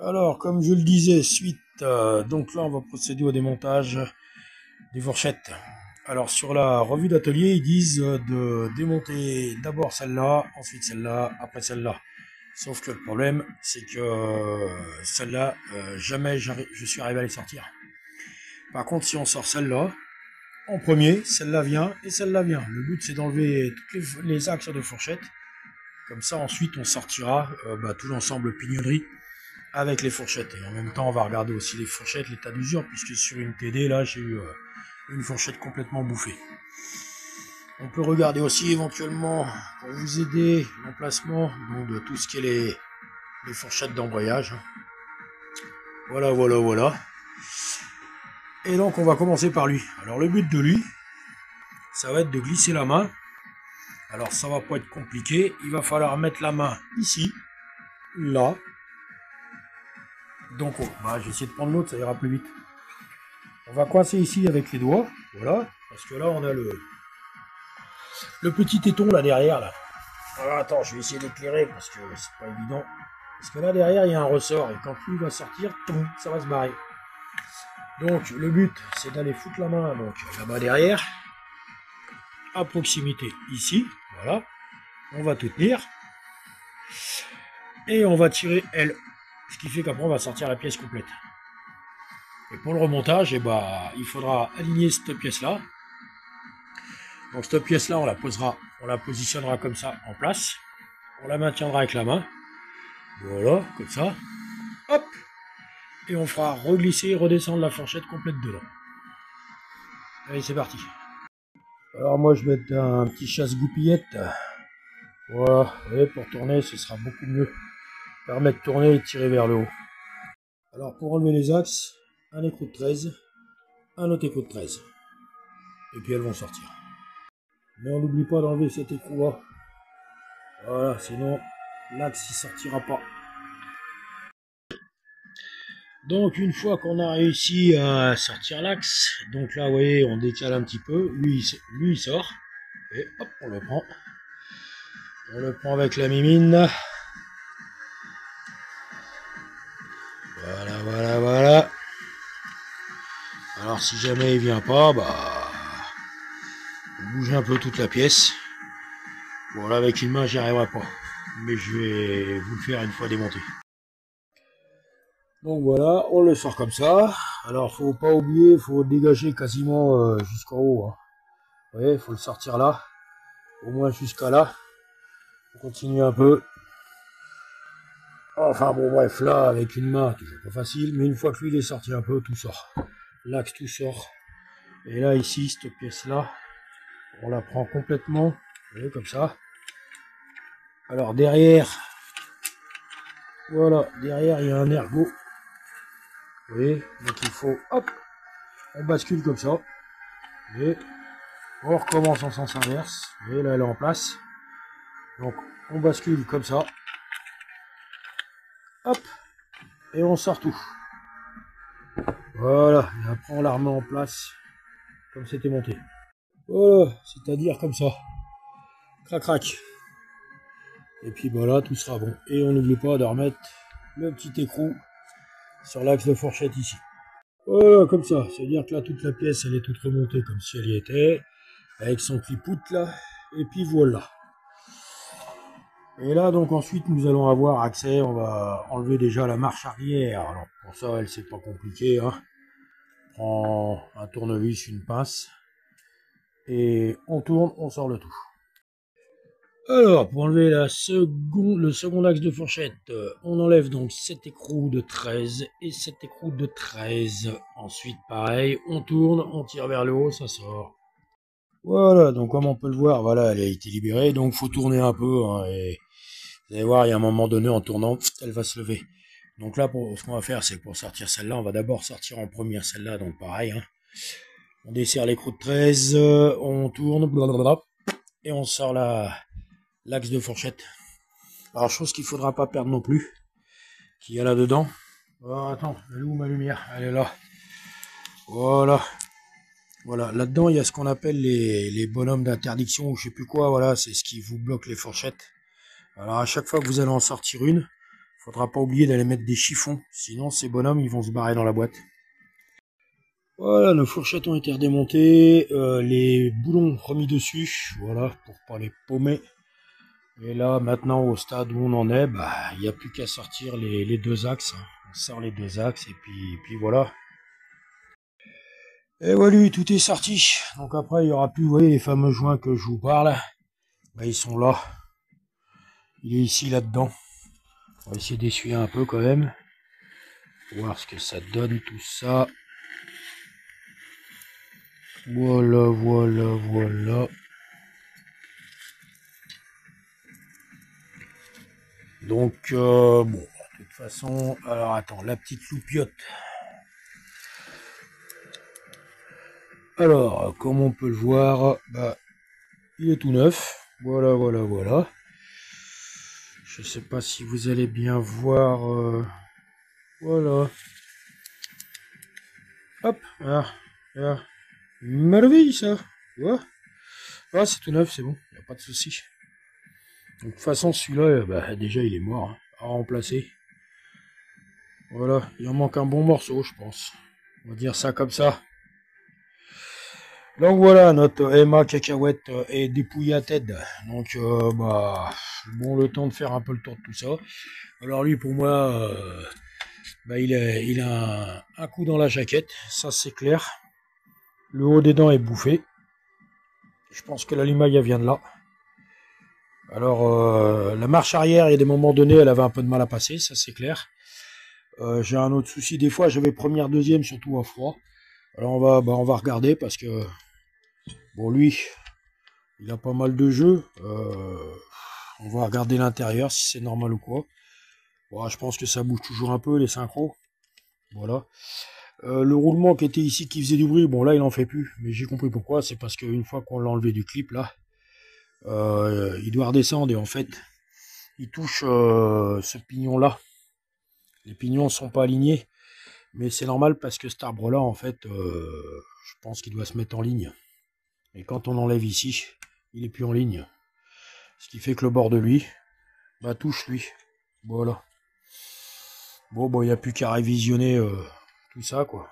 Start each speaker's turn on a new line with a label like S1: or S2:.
S1: Alors, comme je le disais, donc là, on va procéder au démontage des fourchettes. Alors, sur la revue d'atelier, ils disent de démonter d'abord celle-là, ensuite celle-là, après celle-là. Sauf que le problème, c'est que celle-là, jamais je suis arrivé à les sortir. Par contre, si on sort celle-là, en premier, celle-là vient et celle-là vient. Le but, c'est d'enlever toutes les axes de fourchette. Comme ça, ensuite, on sortira tout l'ensemble pignonnerie avec les fourchettes. Et en même temps, on va regarder aussi les fourchettes, l'état d'usure, puisque sur une TD, là, j'ai eu une fourchette complètement bouffée. On peut regarder aussi éventuellement, pour vous aider, l'emplacement de tout ce qui est les fourchettes d'embrayage. Voilà, voilà, voilà. Et donc, on va commencer par lui. Alors, le but de lui, ça va être de glisser la main. Alors, ça va pas être compliqué. Il va falloir mettre la main ici, là. Donc, je vais essayer de prendre l'autre, ça ira plus vite. On va coincer ici avec les doigts, voilà, parce que là on a le petit téton là derrière là. Alors attends, je vais essayer d'éclairer parce que c'est pas évident. Parce que là derrière il y a un ressort et quand lui va sortir, ça va se barrer. Donc le but c'est d'aller foutre la main donc là-bas derrière, à proximité ici, voilà. On va tout tenir et on va tirer elle, ce qui fait qu'après on va sortir la pièce complète. Et pour le remontage, il faudra aligner cette pièce là. Donc cette pièce là, on la positionnera comme ça en place. On la maintiendra avec la main. Voilà, comme ça. Hop. Et on fera reglisser et redescendre la fourchette complète dedans. Allez, c'est parti. Alors moi, je vais mettre un petit chasse-goupillette. Voilà, et pour tourner, ce sera beaucoup mieux. Permet de tourner et de tirer vers le haut. Alors pour enlever les axes, un écrou de 13, un autre écrou de 13. Et puis elles vont sortir. Mais on n'oublie pas d'enlever cet écrou là. Voilà, sinon l'axe il sortira pas. Donc une fois qu'on a réussi à sortir l'axe, donc là vous voyez on décale un petit peu, lui il sort, et hop on le prend. On le prend avec la mimine. Voilà, voilà, voilà. Alors si jamais il vient pas, on bouge un peu toute la pièce. Bon là avec une main j'y arriverai pas, mais je vais vous le faire une fois démonté. Donc voilà, on le sort comme ça. Alors faut pas oublier, faut dégager quasiment jusqu'en haut. Hein. Vous voyez, faut le sortir là, au moins jusqu'à là. On continue un peu. Enfin bon bref, là avec une main, toujours pas facile, mais une fois que lui il est sorti un peu, tout sort. L'axe tout sort. Et là ici, cette pièce là, on la prend complètement, vous voyez, comme ça. Alors derrière, voilà, derrière il y a un ergot. Vous voyez, donc il faut, hop, on bascule comme ça. Et on recommence en sens inverse. Vous voyez, là elle est en place. Donc on bascule comme ça. Hop, et on sort tout. Voilà, et après on la remet en place comme c'était monté. Voilà, c'est-à-dire comme ça. Crac crac. Et puis voilà, tout sera bon. Et on n'oublie pas de remettre le petit écrou sur l'axe de fourchette ici. Voilà, comme ça. C'est-à-dire que là, toute la pièce, elle est toute remontée comme si elle y était. Avec son clipout là. Et puis voilà. Et là, donc ensuite, nous allons avoir accès. On va enlever déjà la marche arrière. Alors pour ça, elle, c'est pas compliqué. Hein. On prend un tournevis, une pince. Et on tourne, on sort le tout. Alors, pour enlever le second axe de fourchette, on enlève donc cet écrou de 13 et cet écrou de 13. Ensuite, pareil, on tourne, on tire vers le haut, ça sort. Voilà, donc comme on peut le voir, voilà, elle a été libérée, donc faut tourner un peu, hein, et vous allez voir, il y a un moment donné, en tournant, elle va se lever. Donc là, ce qu'on va faire, c'est que pour sortir celle-là, on va d'abord sortir en première celle-là, donc pareil, hein. On desserre l'écrou de 13, on tourne, blablabla, et on sort l'axe de fourchette. Alors, chose qu'il faudra pas perdre non plus, qu'il y a là-dedans. Oh, attends, elle est où ma lumière? Elle est là. Voilà. Voilà, là-dedans, il y a ce qu'on appelle les bonhommes d'interdiction, ou je sais plus quoi, voilà, c'est ce qui vous bloque les fourchettes. Alors, à chaque fois que vous allez en sortir une, il Faudra pas oublier d'aller mettre des chiffons, sinon ces bonhommes ils vont se barrer dans la boîte. Voilà, nos fourchettes ont été redémontées, les boulons remis dessus, voilà, pour pas les paumer. Et là, maintenant, au stade où on en est, bah, il n'y a plus qu'à sortir les deux axes. On sort les deux axes et puis voilà. Et voilà, tout est sorti. Donc après, il y aura plus, vous voyez, les fameux joints que je vous parle. Bah, ils sont là. Il est ici, là-dedans. On va essayer d'essuyer un peu quand même. Voir ce que ça donne, tout ça. Voilà, voilà, voilà. Donc, bon, de toute façon, alors attends, la petite loupiote. Alors, comme on peut le voir, bah, il est tout neuf. Voilà, voilà, voilà. Je sais pas si vous allez bien voir. Voilà. Hop, là, là. Merveille, ça. Tu vois? Ah, c'est tout neuf, c'est bon. Il n'y a pas de souci. Donc, de toute façon, celui-là, bah, déjà, il est mort. Hein, à remplacer. Voilà. Il en manque un bon morceau, je pense. On va dire ça comme ça. Donc voilà, notre Emma cacahuète est dépouillée à tête. Donc bah bon, le temps de faire un peu le tour de tout ça. Alors lui, pour moi, bah, il a un coup dans la jaquette, ça c'est clair. Le haut des dents est bouffé. Je pense que l'allumage vient de là. Alors la marche arrière, il y a des moments donnés, elle avait un peu de mal à passer, ça c'est clair. J'ai un autre souci, des fois j'avais première, deuxième, surtout à froid. Alors on va regarder parce que bon, lui, il a pas mal de jeux. On va regarder l'intérieur si c'est normal ou quoi. Bon, je pense que ça bouge toujours un peu les synchros. Voilà. Le roulement qui était ici qui faisait du bruit, bon là il en fait plus. Mais j'ai compris pourquoi. C'est parce qu'une fois qu'on l'a enlevé du clip là, il doit redescendre et en fait il touche ce pignon là. Les pignons sont pas alignés. Mais c'est normal parce que cet arbre là en fait je pense qu'il doit se mettre en ligne. Et quand on enlève ici, il est plus en ligne. Ce qui fait que le bord de lui, bah touche lui. Voilà. Bon, il n'y a plus qu'à révisionner tout ça, quoi.